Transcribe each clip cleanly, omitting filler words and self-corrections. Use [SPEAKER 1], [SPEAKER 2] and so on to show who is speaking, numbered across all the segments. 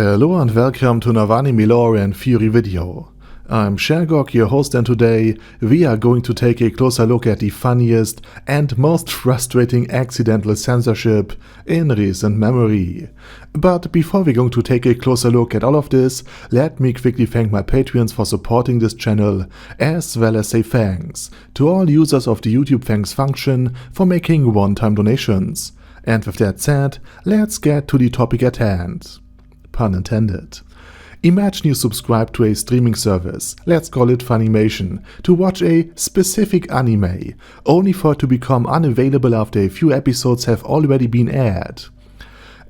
[SPEAKER 1] Hello and welcome to another anime lore and theory video. I'm Shergok, your host, and today we are going to take a closer look at the funniest and most frustrating accidental censorship in recent memory. But before we're going to take a closer look at all of this, let me quickly thank my Patreons for supporting this channel, as well as say thanks to all users of the YouTube thanks function for making one-time donations. And with that said, let's get to the topic at hand. Pun intended. Imagine you subscribe to a streaming service, let's call it Funimation, to watch a specific anime, only for it to become unavailable after a few episodes have already been aired.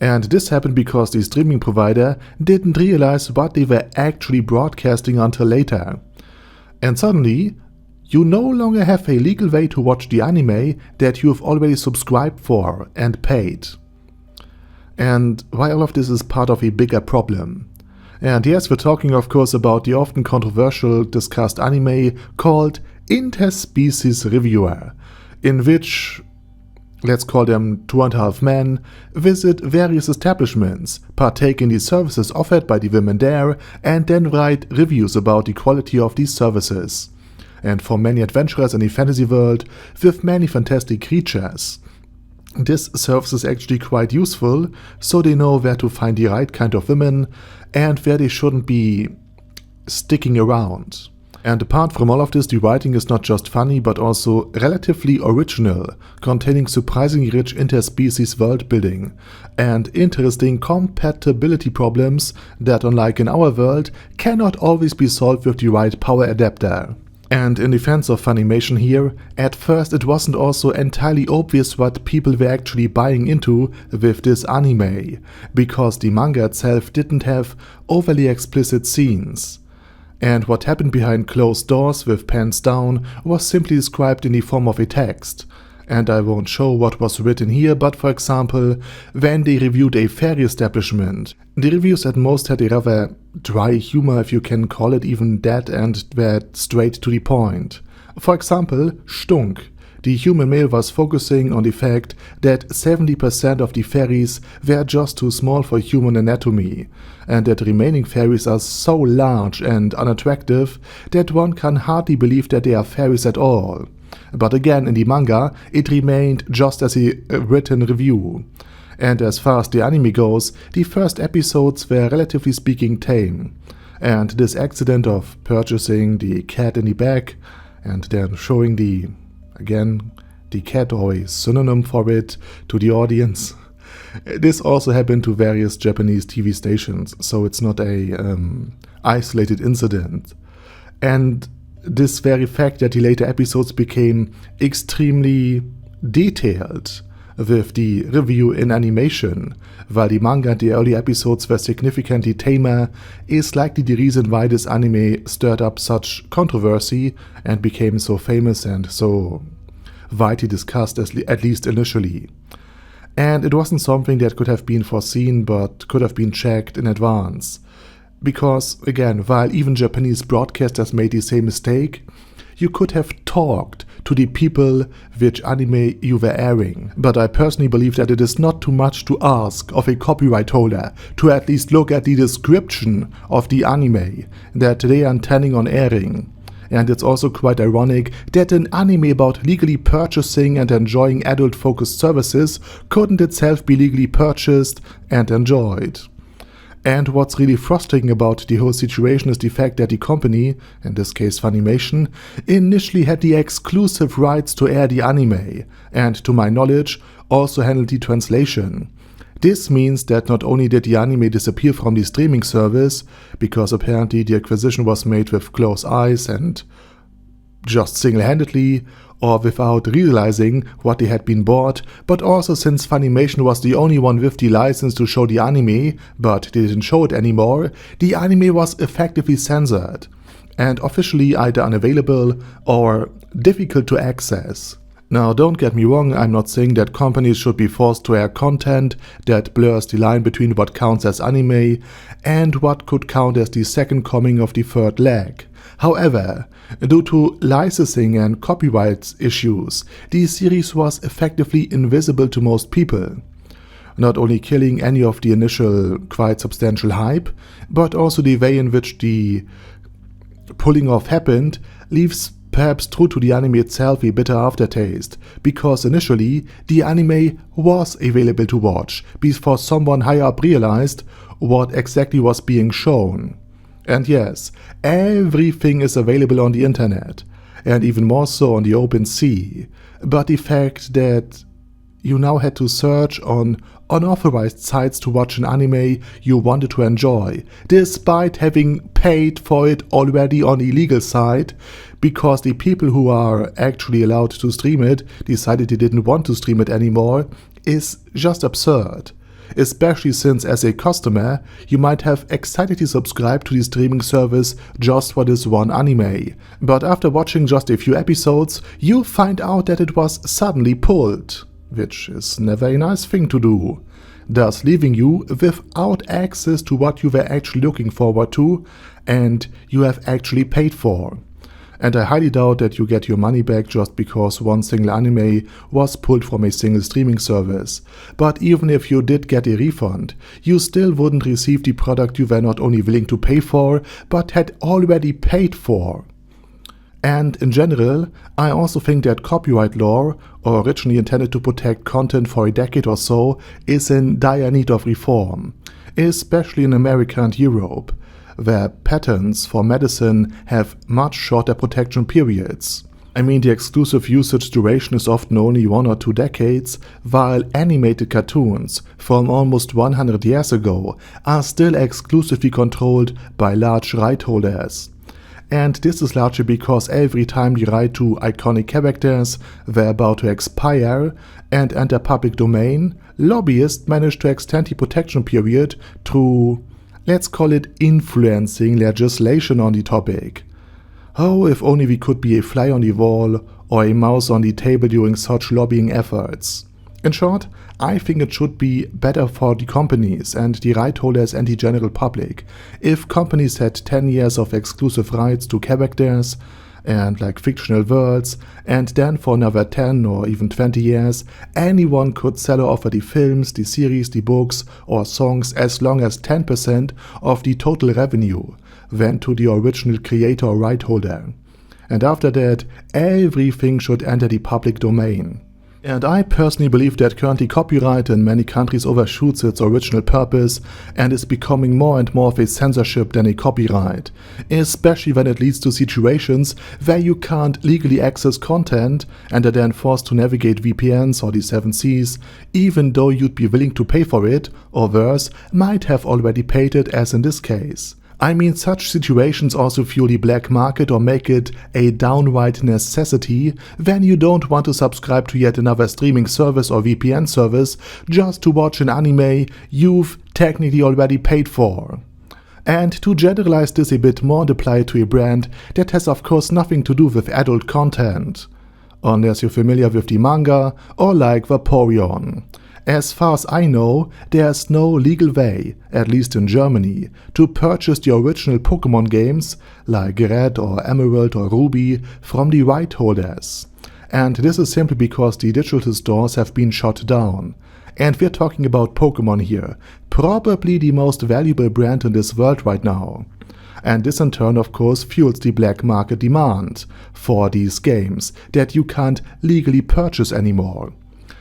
[SPEAKER 1] And this happened because the streaming provider didn't realize what they were actually broadcasting until later. And suddenly, you no longer have a legal way to watch the anime that you have already subscribed for and paid. And why all of this is part of a bigger problem. And yes, we're talking of course about the often controversial discussed anime called Interspecies Reviewer, in which, let's call them 2.5 men, visit various establishments, partake in the services offered by the women there, and then write reviews about the quality of these services. And for many adventurers in the fantasy world with many fantastic creatures, this service is actually quite useful, so they know where to find the right kind of women and where they shouldn't be sticking around. And apart from all of this, the writing is not just funny but also relatively original, containing surprisingly rich interspecies world building and interesting compatibility problems that, unlike in our world, cannot always be solved with the right power adapter. And in defense of Funimation here, at first it wasn't also entirely obvious what people were actually buying into with this anime, because the manga itself didn't have overly explicit scenes. And what happened behind closed doors with pens down was simply described in the form of a text. And I won't show what was written here, but for example, when they reviewed a fairy establishment, the reviews at most had a rather dry humor, if you can call it even that, and were straight to the point. For example, Stunk. The human male was focusing on the fact that 70% of the fairies were just too small for human anatomy, and that the remaining fairies are so large and unattractive that one can hardly believe that they are fairies at all. But again, in the manga, it remained just as a written review. And as far as the anime goes, the first episodes were relatively speaking tame. And this accident of purchasing the cat in the back and then showing the cat, or a synonym for it, to the audience. This also happened to various Japanese TV stations, so it's not a isolated incident. And this very fact that the later episodes became extremely detailed with the review in animation, while the manga and the early episodes were significantly tamer, is likely the reason why this anime stirred up such controversy and became so famous and so widely discussed, at least initially. And it wasn't something that could have been foreseen but could have been checked in advance. Because, again, while even Japanese broadcasters made the same mistake, you could have talked to the people which anime you were airing. But I personally believe that it is not too much to ask of a copyright holder to at least look at the description of the anime that they are intending on airing. And it's also quite ironic that an anime about legally purchasing and enjoying adult-focused services couldn't itself be legally purchased and enjoyed. And what's really frustrating about the whole situation is the fact that the company, in this case Funimation, initially had the exclusive rights to air the anime, and to my knowledge, also handled the translation. This means that not only did the anime disappear from the streaming service, because apparently the acquisition was made with closed eyes and just single-handedly, or without realizing what they had been bought, but also since Funimation was the only one with the license to show the anime, but they didn't show it anymore, the anime was effectively censored, and officially either unavailable or difficult to access. Now, don't get me wrong, I'm not saying that companies should be forced to air content that blurs the line between what counts as anime and what could count as the second coming of the third leg. However, due to licensing and copyright issues, the series was effectively invisible to most people. not only killing any of the initial quite substantial hype, but also the way in which the pulling off happened leaves perhaps true to the anime itself a bitter aftertaste, because initially the anime was available to watch before someone higher up realized what exactly was being shown. And yes, everything is available on the internet, and even more so on the open sea, but the fact that you now had to search on unauthorized sites to watch an anime you wanted to enjoy, despite having paid for it already on illegal site, because the people who are actually allowed to stream it decided they didn't want to stream it anymore, is just absurd. Especially since as a customer, you might have excitedly subscribed to the streaming service just for this one anime, but after watching just a few episodes, you find out that it was suddenly pulled, which is never a nice thing to do, thus leaving you without access to what you were actually looking forward to and you have actually paid for. And I highly doubt that you get your money back just because one single anime was pulled from a single streaming service. But even if you did get a refund, you still wouldn't receive the product you were not only willing to pay for, but had already paid for. And in general, I also think that copyright law, originally intended to protect content for a decade or so, is in dire need of reform, especially in America and Europe, where patents for medicine have much shorter protection periods. I mean, the exclusive usage duration is often only 1 or 2 decades, while animated cartoons from almost 100 years ago are still exclusively controlled by large right holders. And this is largely because every time the right to iconic characters were about to expire and enter public domain, lobbyists managed to extend the protection period through, let's call it, influencing legislation on the topic. Oh, if only we could be a fly on the wall or a mouse on the table during such lobbying efforts. In short, I think it should be better for the companies and the right holders and the general public if companies had 10 years of exclusive rights to characters and like fictional worlds, and then for another 10 or even 20 years anyone could sell or offer the films, the series, the books or songs as long as 10% of the total revenue went to the original creator or right holder. And after that, everything should enter the public domain. And I personally believe that currently copyright in many countries overshoots its original purpose and is becoming more and more of a censorship than a copyright, especially when it leads to situations where you can't legally access content and are then forced to navigate VPNs or the 7 Seas, even though you'd be willing to pay for it, or worse, might have already paid it, as in this case. I mean, such situations also fuel the black market or make it a downright necessity when you don't want to subscribe to yet another streaming service or VPN service just to watch an anime you've technically already paid for. And to generalize this a bit more and apply it to a brand that has of course nothing to do with adult content, unless you're familiar with the manga or like Vaporeon. As far as I know, there's no legal way, at least in Germany, to purchase the original Pokémon games, like Red or Emerald or Ruby, from the right holders. And this is simply because the digital stores have been shut down. And we're talking about Pokémon here, probably the most valuable brand in this world right now. And this in turn of course fuels the black market demand for these games that you can't legally purchase anymore.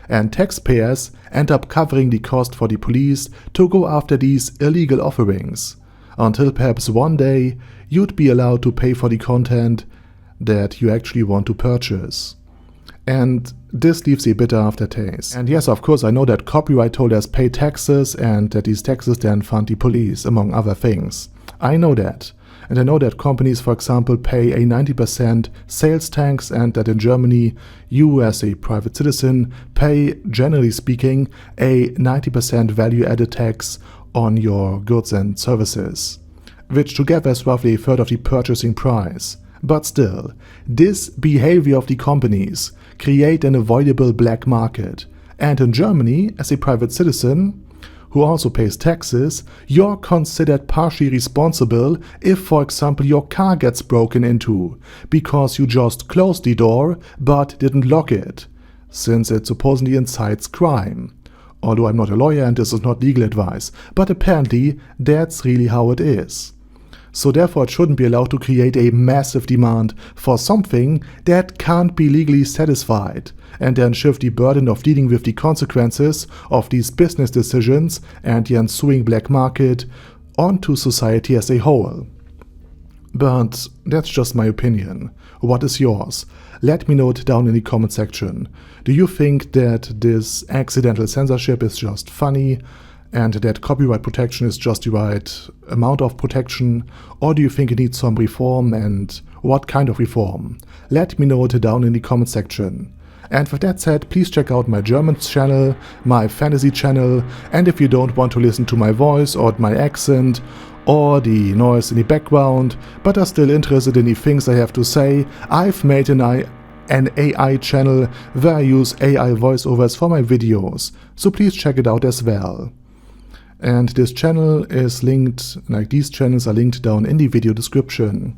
[SPEAKER 1] And taxpayers end up covering the cost for the police to go after these illegal offerings, until perhaps one day you'd be allowed to pay for the content that you actually want to purchase. And this leaves a bitter aftertaste. And yes, of course, I know that copyright holders pay taxes and that these taxes then fund the police, among other things. I know that. And I know that companies, for example, pay a 90% sales tax, and that in Germany, you as a private citizen pay, generally speaking, a 90% value-added tax on your goods and services, which together is roughly a third of the purchasing price. But still, this behavior of the companies create an avoidable black market. And in Germany, as a private citizen who also pays taxes, you're considered partially responsible if, for example, your car gets broken into, because you just closed the door but didn't lock it, since it supposedly incites crime. Although I'm not a lawyer and this is not legal advice, but apparently that's really how it is. So therefore it shouldn't be allowed to create a massive demand for something that can't be legally satisfied, and then shift the burden of dealing with the consequences of these business decisions and the ensuing black market onto society as a whole. But that's just my opinion. What is yours? Let me know it down in the comment section. Do you think that this accidental censorship is just funny and that copyright protection is just the right amount of protection, or do you think it needs some reform, and what kind of reform? Let me know it down in the comment section. And with that said, please check out my German channel, my fantasy channel, and if you don't want to listen to my voice or my accent or the noise in the background, but are still interested in the things I have to say, I've made an AI channel where I use AI voiceovers for my videos, so please check it out as well. And this channel is linked, like these channels are linked down in the video description.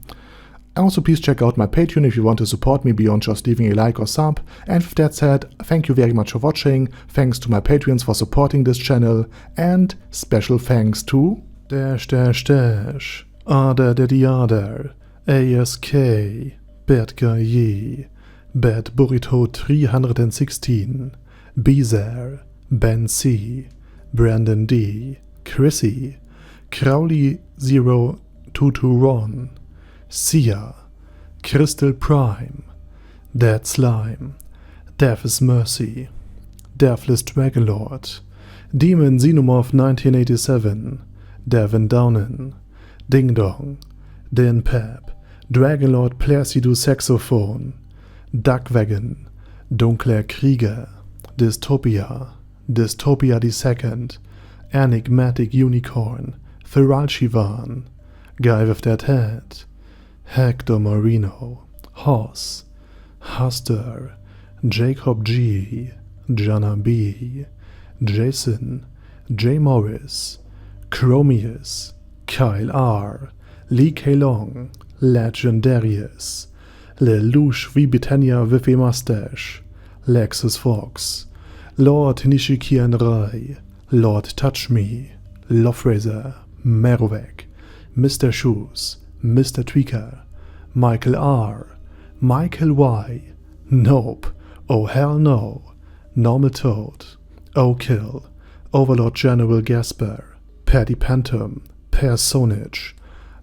[SPEAKER 1] Also please check out my Patreon if you want to support me beyond just leaving a like or sub. And with that said, thank you very much for watching, thanks to my Patreons for supporting this channel, and special thanks to Other Daddy Other, ASK, Bad Guy Ye, Bad Burrito 316, Bezer, Ben C, Brandon D, Chrissy, Crowley 0221, Sia, Crystal Prime, Dead Slime, Death is Mercy, Deathless Dragonlord, Demon Xenomorph 1987, Devin Downen, Ding Dong, Dan Pep, Dragonlord Placido Saxophone, Duckwagon, Dunkler Krieger, Dystopia, Dystopia II, Enigmatic Unicorn, Feral Shivan, Guy with That Head, Hector Marino, Hoss, Huster, Jacob G, Jana B, Jason, J. Morris, Chromius, Kyle R, Lee K. Long, Legendarius, Lelouch V. Britannia with a Mustache, Lexus Fox, Lord Nishikian Rai, Lord Touch Me, Loverazer, Merovec, Mr. Shoes, Mr. Tweaker, Michael R, Michael Y, Nope, Oh Hell No, Normal Toad, O'Kill, Overlord General Gasper, Paddy Pantum, Personage,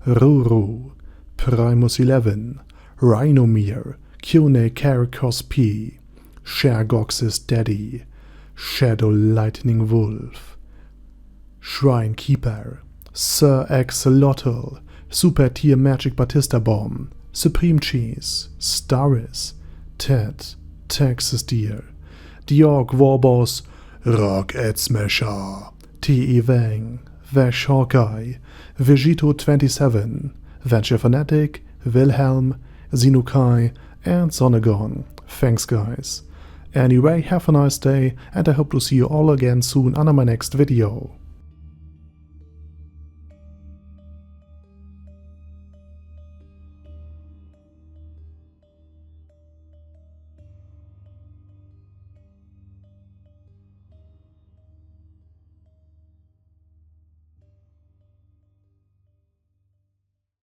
[SPEAKER 1] Ruru, Primus 11, Rhinomere, Cune Caracos P, Shergox's Daddy, Shadow Lightning Wolf, Shrine Keeper, Sir Axolotl, Super Tier Magic Batista Bomb, Supreme Cheese, Staris, Ted, Texas Deer, Diorg Warboss, Rock Ed Smasher, T.E. Wang, Vash Hawkeye, Vegito 27, Venture Fanatic, Wilhelm, Zinukai, and Sonagon. Thanks guys. Anyway, have a nice day, and I hope to see you all again soon on my next video.